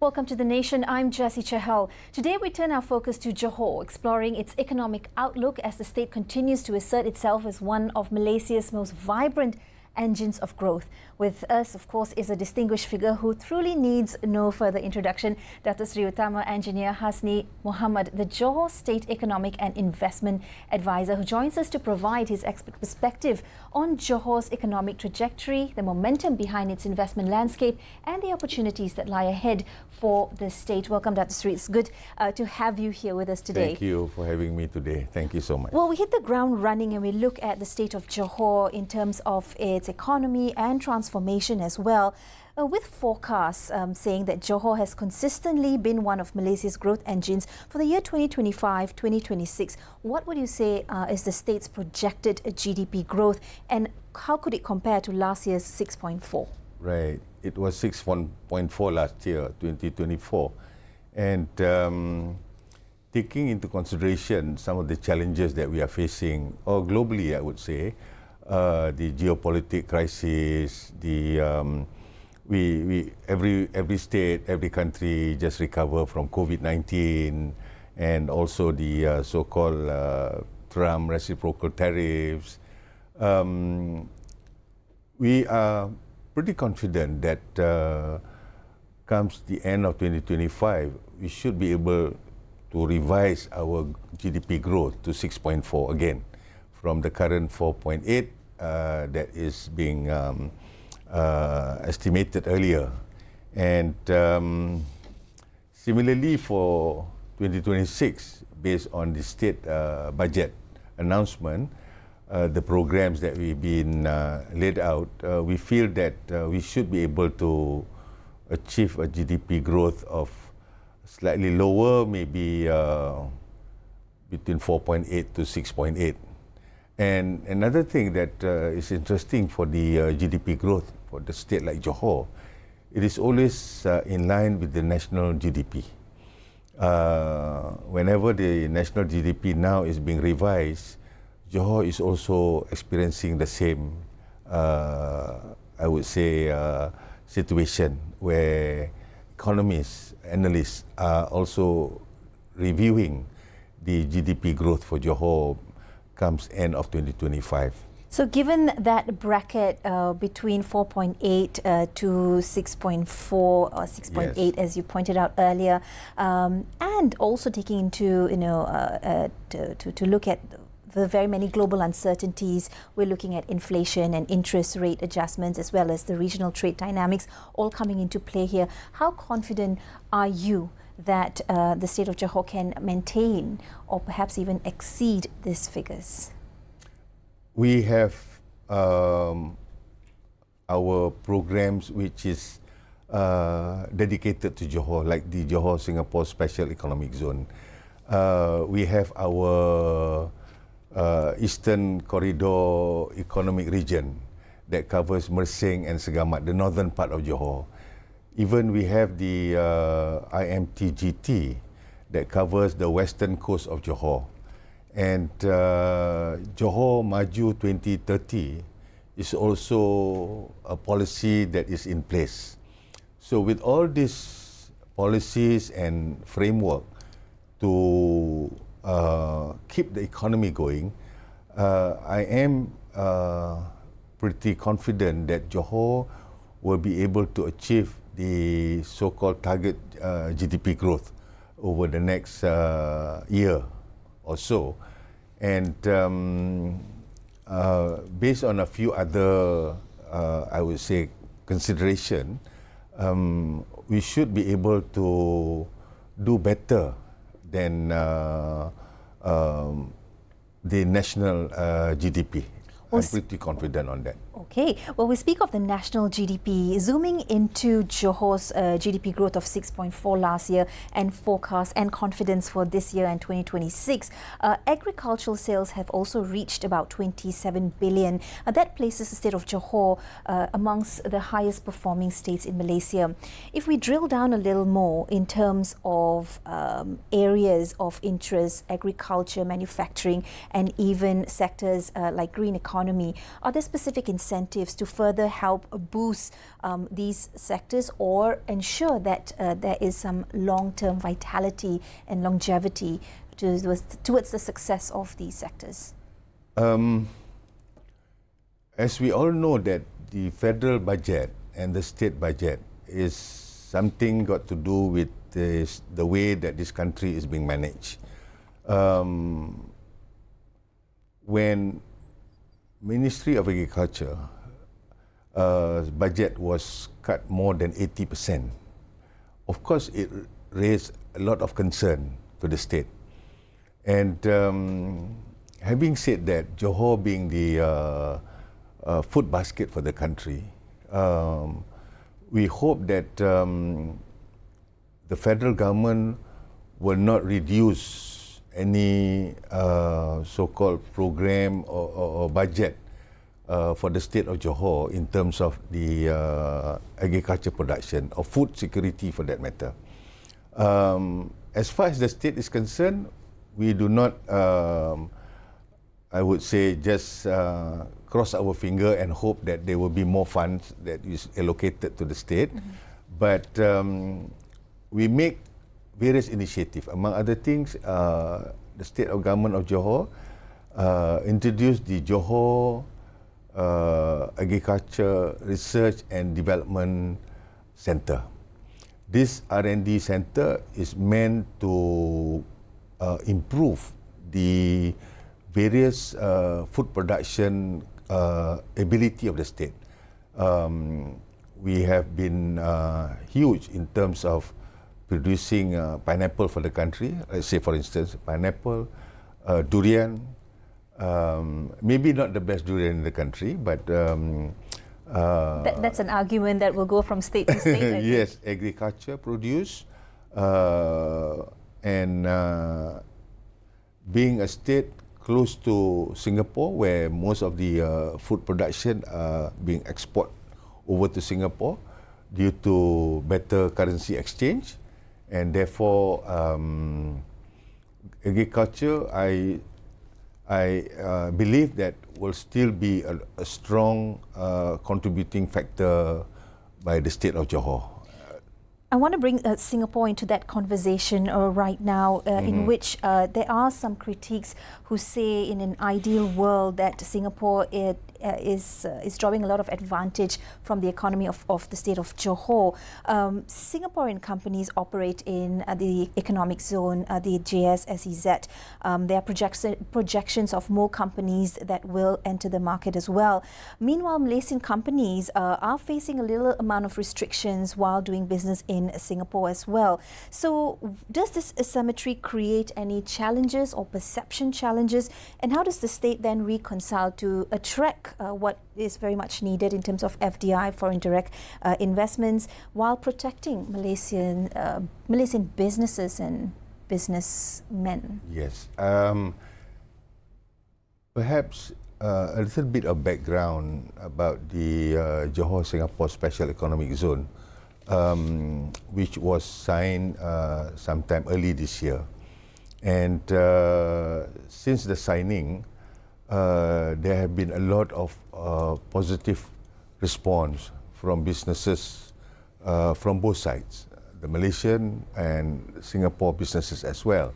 Welcome to The Nation. I'm Jessie CHAHAL. Today we turn our focus to Johor, exploring its economic outlook as the state continues to assert itself as one of Malaysia's most vibrant engines of growth. With us, of course, is a distinguished figure who truly needs no further introduction, Datuk Seri Utama Engineer HASNI Mohammed, the Johor State Economic and Investment Advisor, who joins us to provide his expert perspective on Johor's economic trajectory, the momentum behind its investment landscape, and the opportunities that lie ahead for the state. Welcome, Datuk Seri. It's good to have you here with us today. Thank you for having me today. Thank you so much. Well, we hit the ground running and we look at the state of Johor in terms of its economy and transformation as well, with forecasts saying that Johor has consistently been one of Malaysia's growth engines for the year 2025-2026. What would you say is the state's projected GDP growth, and how could it compare to last year's 6.4? Right. It was 6.4 last year, 2024. And taking into consideration some of the challenges that we are facing, or globally I would say, the geopolitical crisis, every state, every country just recover from COVID-19, and also the so-called Trump reciprocal tariffs. We are pretty confident that comes the end of 2025, we should be able to revise our GDP growth to 6.4 again, from the current 4.8 that is being estimated earlier. And similarly for 2026, based on the state budget announcement, the programs that we've been laid out, we feel that we should be able to achieve a GDP growth of slightly lower, maybe between 4.8 to 6.8. And another thing that is interesting for the GDP growth for the state like Johor, it is always in line with the national GDP. Whenever the national GDP now is being revised, Johor is also experiencing the same, I would say, situation where economists, analysts are also reviewing the GDP growth for Johor comes end of 2025. So given that bracket between 4.8 to 6.4 or 6.8, yes, as you pointed out earlier, and also taking into, to look at the very many global uncertainties, we're looking at inflation and interest rate adjustments, as well as the regional trade dynamics all coming into play here. How confident are you that the state of Johor can maintain or perhaps even exceed these figures? We have our programs which is dedicated to Johor, like the Johor Singapore Special Economic Zone. We have our Eastern Corridor Economic Region that covers Mersing and Segamat, the northern part of Johor. Even we have the IMTGT that covers the western coast of Johor. And Johor Maju 2030 is also a policy that is in place. So with all these policies and framework to keep the economy going, I am pretty confident that Johor will be able to achieve the so-called target GDP growth over the next year or so. And based on a few other, I would say, consideration, we should be able to do better than the national GDP. I'm pretty confident on that. Okay. Well, we speak of the national GDP. Zooming into Johor's GDP growth of 6.4 last year and forecast and confidence for this year and 2026, agricultural sales have also reached about 27 billion. That places the state of Johor amongst the highest performing states in Malaysia. If we drill down a little more in terms of areas of interest, agriculture, manufacturing, and even sectors like green economy, are there specific incentives incentives to further help boost these sectors or ensure that there is some long-term vitality and longevity towards the success of these sectors? As we all know that the federal budget and the state budget is something got to do with the way that this country is being managed. When Ministry of Agriculture budget was cut more than 80%, of course it raised a lot of concern to the state. And having said that, Johor being the food basket for the country, we hope that the federal government will not reduce any so-called program or budget for the state of Johor in terms of the agriculture production or food security for that matter. As far as the state is concerned, we do not, I would say, just cross our finger and hope that there will be more funds that is allocated to the state. But we make various initiatives. Among other things, the state of government of Johor introduced the Johor Agriculture Research and Development Center. This R&D center is meant to improve the various food production ability of the state. We have been huge in terms of producing pineapple for the country. Let's say, for instance, pineapple, durian, maybe not the best durian in the country, but that's an argument that will go from state to state. Yes, agriculture produce, and being a state close to Singapore, where most of the food production are being exported over to Singapore due to better currency exchange, and therefore agriculture, I believe that will still be a strong contributing factor by the state of Johor. I want to bring Singapore into that conversation right now, in which there are some critiques who say in an ideal world that Singapore is drawing a lot of advantage from the economy of the state of Johor. Singaporean companies operate in the economic zone, the JSSEZ. There are projections of more companies that will enter the market as well. Meanwhile, Malaysian companies are facing a little amount of restrictions while doing business in Singapore as well. So does this asymmetry create any challenges or perception challenges? And how does the state then reconcile to attract what is very much needed in terms of FDI, foreign direct investments, while protecting Malaysian businesses and businessmen? Yes. Perhaps a little bit of background about the Johor Singapore Special Economic Zone, which was signed sometime early this year. And since the signing, there have been a lot of positive response from businesses from both sides, the Malaysian and Singapore businesses as well.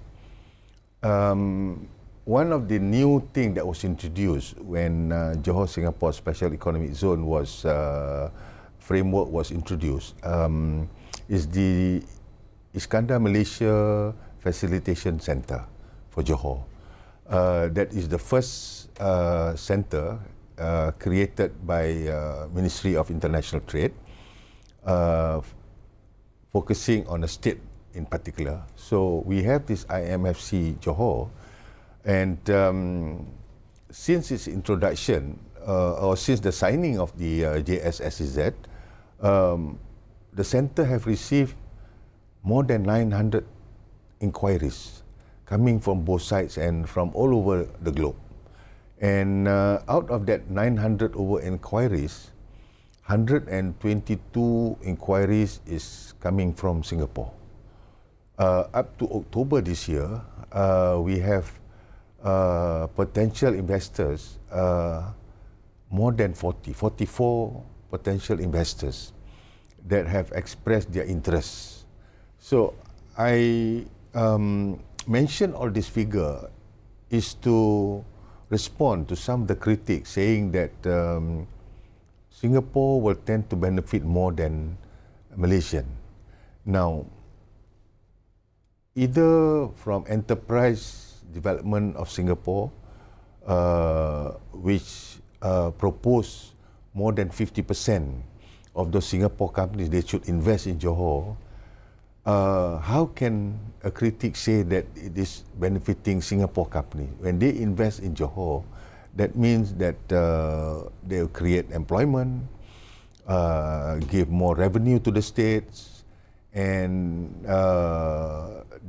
One of the new things that was introduced when Johor Singapore Special Economic Zone was framework was introduced is the Iskandar Malaysia Facilitation Center for Johor. That is the first center created by Ministry of International Trade, focusing on a state in particular. So we have this IMFC Johor, and since its introduction, or since the signing of the JSSEZ, the center have received more than 900 inquiries coming from both sides and from all over the globe. And out of that 900 over inquiries, 122 inquiries is coming from Singapore. Up to October this year, we have potential investors more than 44 potential investors that have expressed their interests. So I mention all this figure is to respond to some of the critics saying that Singapore will tend to benefit more than Malaysian. Now, either from enterprise development of Singapore, which propose more than 50% of those Singapore companies they should invest in Johor, how can a critic say that it is benefiting Singapore company? When they invest in Johor, that means that they'll create employment, give more revenue to the states, and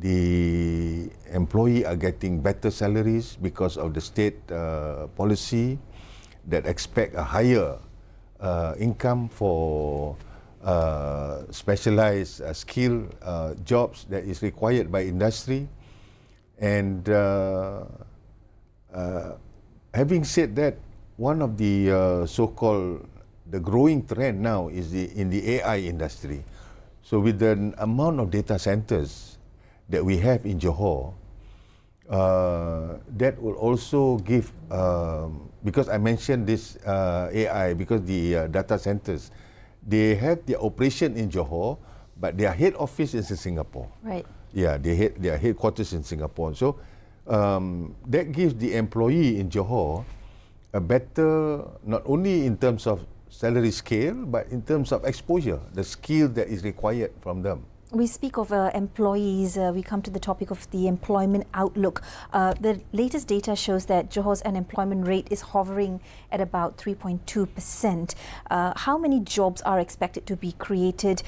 the employee are getting better salaries because of the state policy that expect a higher income for specialized skill jobs that is required by industry. And having said that, one of the so-called the growing trend now is in the AI industry. So with the amount of data centers that we have in Johor, that will also give, because I mentioned this AI, because the data centers, they have their operation in Johor, but their head office is in Singapore. Right. Yeah, their headquarters in Singapore. So that gives the employee in Johor a better, not only in terms of salary scale, but in terms of exposure, the skill that is required from them. We speak of employees, we come to the topic of the employment outlook. The latest data shows that Johor's unemployment rate is hovering at about 3.2%. How many jobs are expected to be created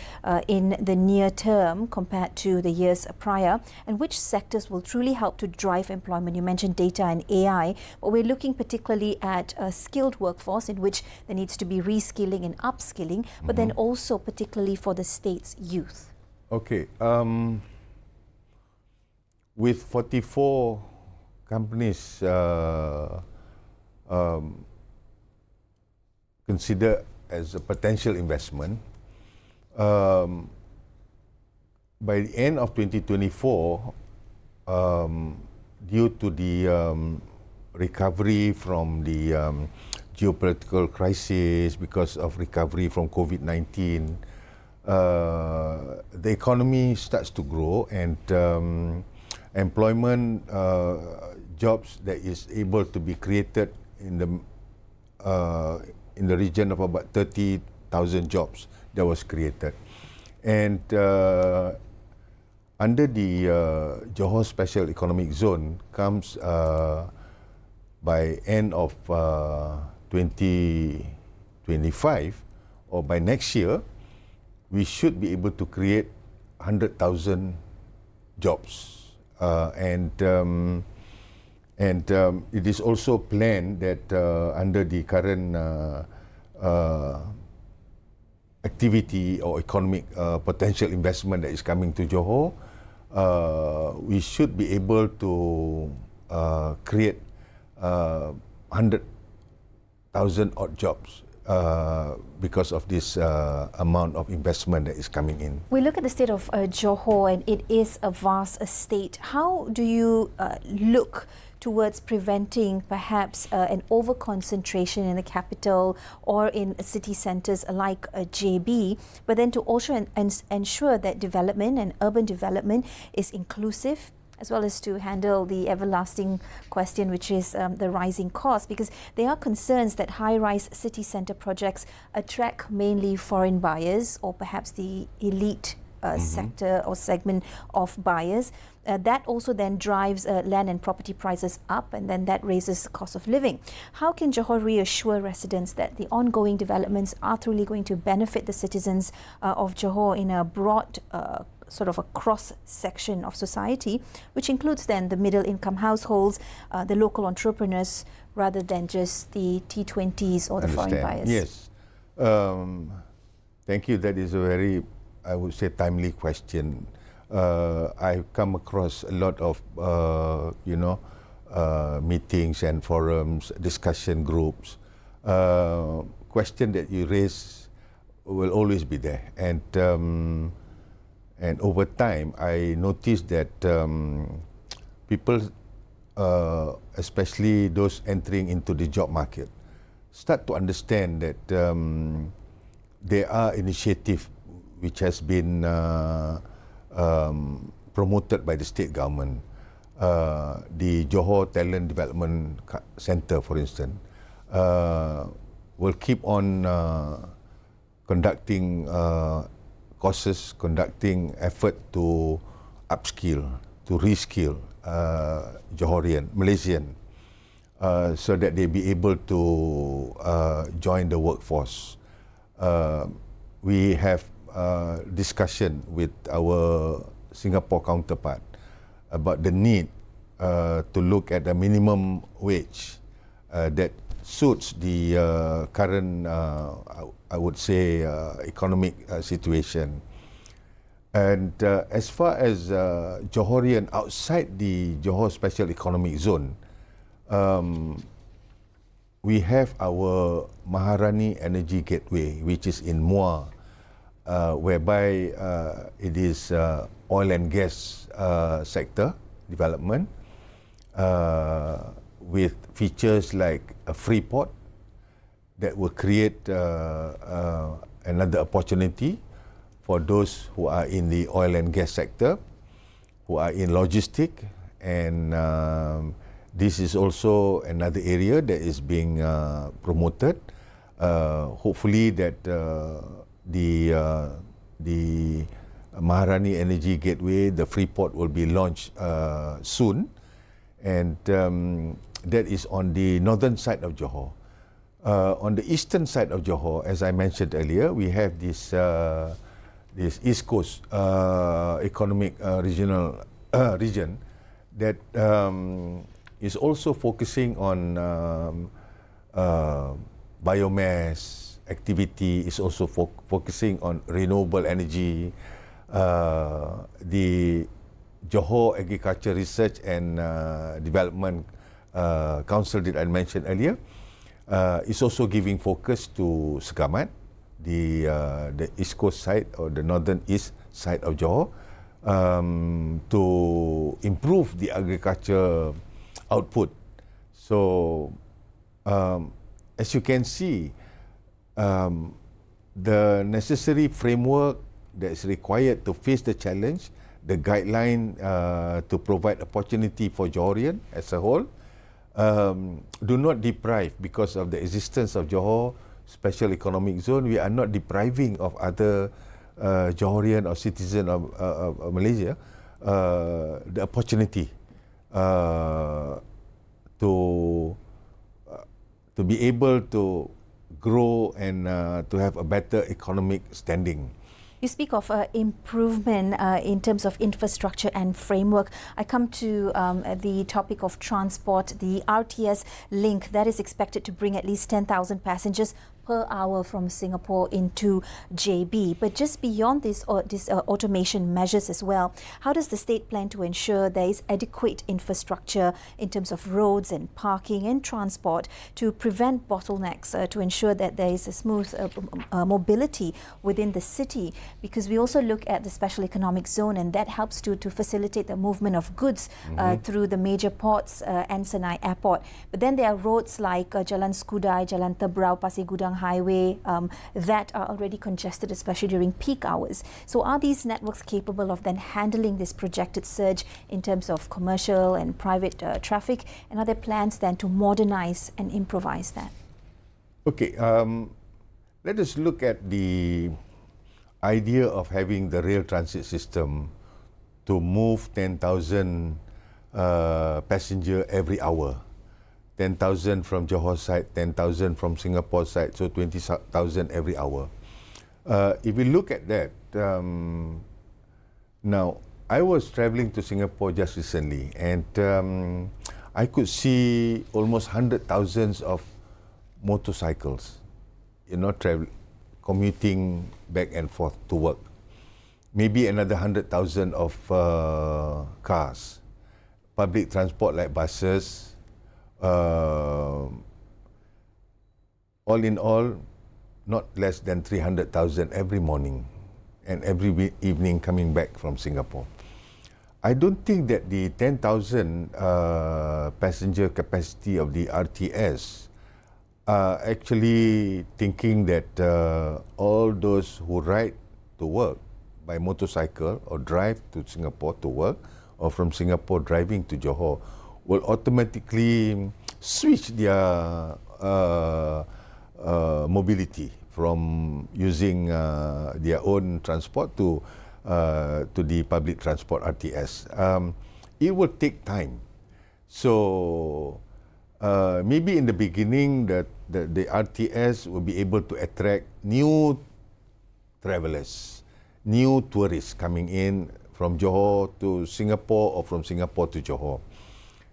in the near term compared to the years prior? And which sectors will truly help to drive employment? You mentioned data and AI, but we're looking particularly at a skilled workforce in which there needs to be reskilling and upskilling, but then also particularly for the state's youth. Okay, with 44 companies considered as a potential investment, by the end of 2024, due to the recovery from the geopolitical crisis, because of recovery from COVID-19, the economy starts to grow, and employment jobs that is able to be created in the region of about 30,000 jobs that was created. And under the Johor Special Economic Zone comes by end of 2025 or by next year, we should be able to create 100,000 jobs, and it is also planned that under the current activity or economic potential investment that is coming to Johor, we should be able to create 100,000 odd jobs. Because of this amount of investment that is coming in. We look at the state of Johor, and it is a vast state. How do you look towards preventing perhaps an over-concentration in the capital or in city centres like JB, but then to also ensure that development and urban development is inclusive, as well as to handle the everlasting question, which is the rising cost, because there are concerns that high-rise city centre projects attract mainly foreign buyers or perhaps the elite sector or segment of buyers. That also then drives land and property prices up, and then that raises the cost of living. How can Johor reassure residents that the ongoing developments are truly going to benefit the citizens of Johor in a broad sort of a cross-section of society, which includes then the middle-income households, the local entrepreneurs, rather than just the T20s or the foreign buyers? Yes. Thank you. That is a very, I would say, timely question. I've come across a lot of, meetings and forums, discussion groups question that you raise will always be there. And over time, I noticed that people, especially those entering into the job market, start to understand that there are initiatives which has been promoted by the state government. The Johor Talent Development Center, for instance, will keep on conducting courses, conducting effort to upskill, to reskill Johorian, Malaysian, so that they be able to join the workforce. We have discussion with our Singapore counterpart about the need to look at the minimum wage that suits the current, I would say, economic situation. And as far as Johorian outside the Johor Special Economic Zone, we have our Maharani Energy Gateway, which is in Muar, whereby it is oil and gas sector development, with features like a free port that will create another opportunity for those who are in the oil and gas sector, who are in logistic, and this is also another area that is being promoted. Hopefully that the Maharani Energy Gateway, the free port, will be launched soon, and that is on the northern side of Johor. On the eastern side of Johor, as I mentioned earlier, we have this East Coast Economic Regional region that is also focusing on biomass activity, is also focusing on renewable energy. The Johor Agriculture Research and Development Council that I mentioned earlier is also giving focus to Segamat, the east coast side or the northern east side of Johor, to improve the agriculture output. So as you can see, the necessary framework that is required to face the challenge, the guideline to provide opportunity for Johorian as a whole, do not deprive, because of the existence of Johor Special Economic Zone, we are not depriving of other Johorian or citizen of Malaysia the opportunity to be able to grow and to have a better economic standing. You speak of improvement in terms of infrastructure and framework. I come to the topic of transport, the RTS link that is expected to bring at least 10,000 passengers per hour from Singapore into JB. But just beyond this automation measures as well, how does the state plan to ensure there is adequate infrastructure in terms of roads and parking and transport to prevent bottlenecks, to ensure that there is a smooth mobility within the city? Because we also look at the special economic zone, and that helps to facilitate the movement of goods through the major ports and Senai Airport. But then there are roads like Jalan Skudai, Jalan Tebrau, Pasir Gudang Highway that are already congested, especially during peak hours. So are these networks capable of then handling this projected surge in terms of commercial and private traffic? And are there plans then to modernize and improvise that? Okay, let us look at the idea of having the rail transit system to move 10,000 passenger every hour. 10,000 from Johor side, 10,000 from Singapore side, so 20,000 every hour. If we look at that, now I was traveling to Singapore just recently, and I could see almost 100,000 of motorcycles, commuting back and forth to work. Maybe another 100,000 of cars, public transport like buses, all in all, not less than 300,000 every morning and every evening coming back from Singapore. I don't think that the 10,000 passenger capacity of the RTS are actually thinking that all those who ride to work by motorcycle or drive to Singapore to work, or from Singapore driving to Johor, will automatically switch their mobility from using their own transport to the public transport RTS. It will take time. So maybe in the beginning the RTS will be able to attract new travelers, new tourists coming in from Johor to Singapore or from Singapore to Johor.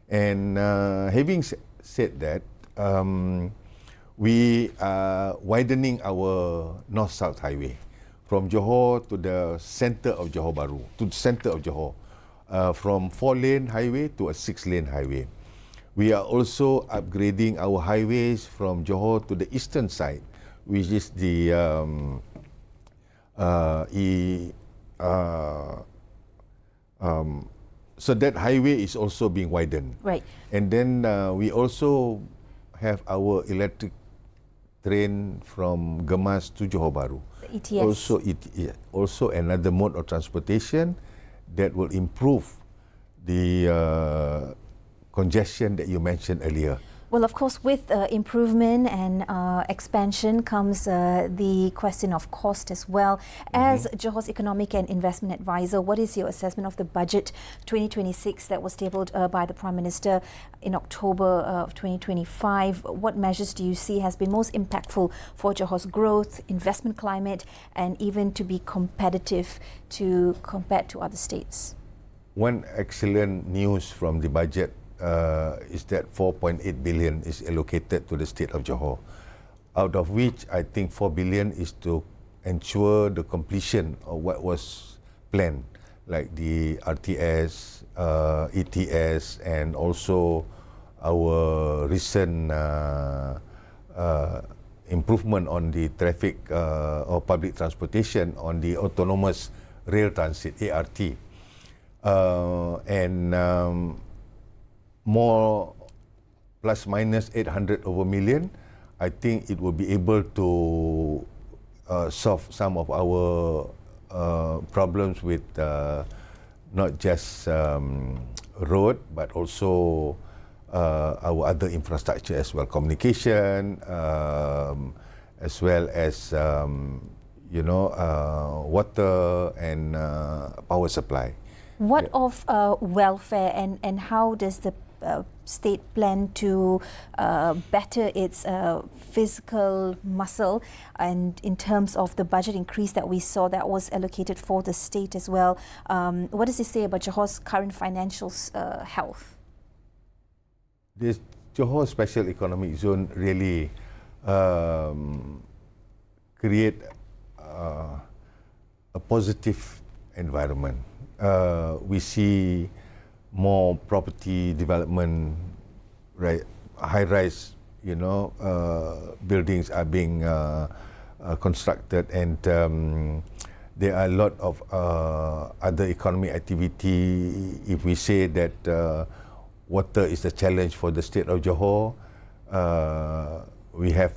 And having said that, we are widening our north-south highway from Johor to the center of Johor Bahru, to the center of Johor, from 4-lane highway to a 6-lane highway. We are also upgrading our highways from Johor to the eastern side, which is the so that highway is also being widened. Right. And then we also have our electric train from Gemas to Johor Bahru. The ETS. Also another mode of transportation that will improve the congestion that you mentioned earlier. Well, of course, with improvement and expansion comes the question of cost as well. As Johor's Economic and Investment Advisor, what is your assessment of the budget 2026 that was tabled by the Prime Minister in October of 2025? What measures do you see has been most impactful for Johor's growth, investment climate, and even to be competitive compared to other states? One excellent news from the budget is that 4.8 billion is allocated to the state of Johor, out of which I think 4 billion is to ensure the completion of what was planned, like the RTS, ETS, and also our recent improvement on the traffic or public transportation on the autonomous rail transit, ART. More plus minus 800 over million, I think it will be able to solve some of our problems with not just road, but also our other infrastructure as well, communication, as well as water and power supply. What of welfare and how does the state plan to better its fiscal muscle, and in terms of the budget increase that we saw that was allocated for the state as well? What does it say about Johor's current financial health? This Johor Special Economic Zone really create a positive environment. We see more property development, right? High-rise, buildings are being constructed, and there are a lot of other economic activity. If we say that water is a challenge for the state of Johor, we have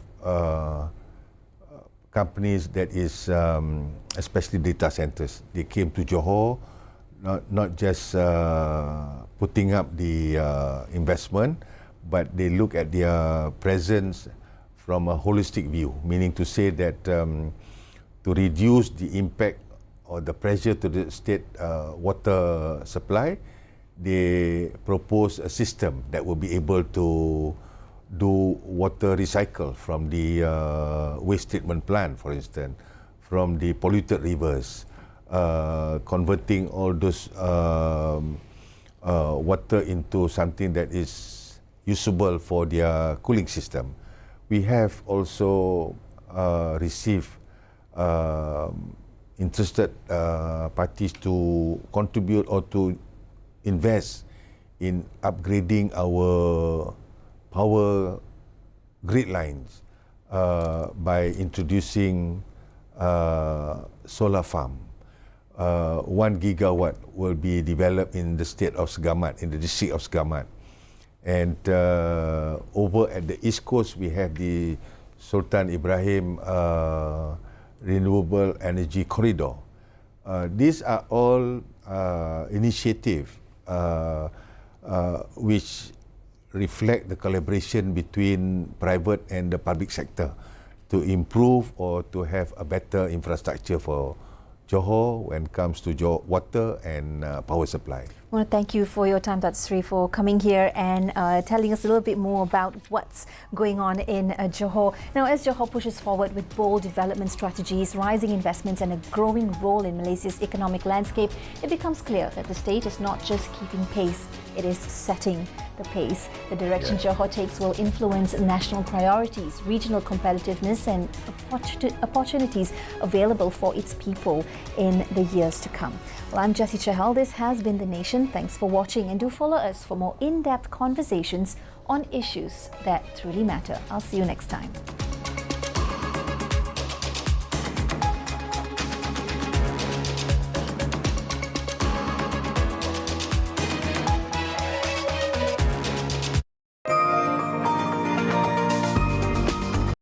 companies that is, especially data centers. They came to Johor, not just putting up the investment, but they look at their presence from a holistic view, meaning to say that to reduce the impact or the pressure to the state water supply, they propose a system that will be able to do water recycle from the waste treatment plant, for instance, from the polluted rivers, converting all those water into something that is usable for their cooling system. We have also received interested parties to contribute or to invest in upgrading our power grid lines by introducing solar farm. 1 gigawatt will be developed in the state of Segamat, in the district of Segamat. And over at the East Coast, we have the Sultan Ibrahim Renewable Energy Corridor. These are all initiatives which reflect the collaboration between private and the public sector to improve or to have a better infrastructure for Johor when it comes to water and power supply. I want to thank you for your time, Dr. Sri, for coming here and telling us a little bit more about what's going on in Johor. Now, as Johor pushes forward with bold development strategies, rising investments and a growing role in Malaysia's economic landscape, it becomes clear that the state is not just keeping pace, it is setting the pace. The direction Johor takes will influence national priorities, regional competitiveness and opportunities available for its people in the years to come. Well, I'm Jessie Chahal. This has been The Nation. Thanks for watching and do follow us for more in-depth conversations on issues that truly matter. I'll see you next time.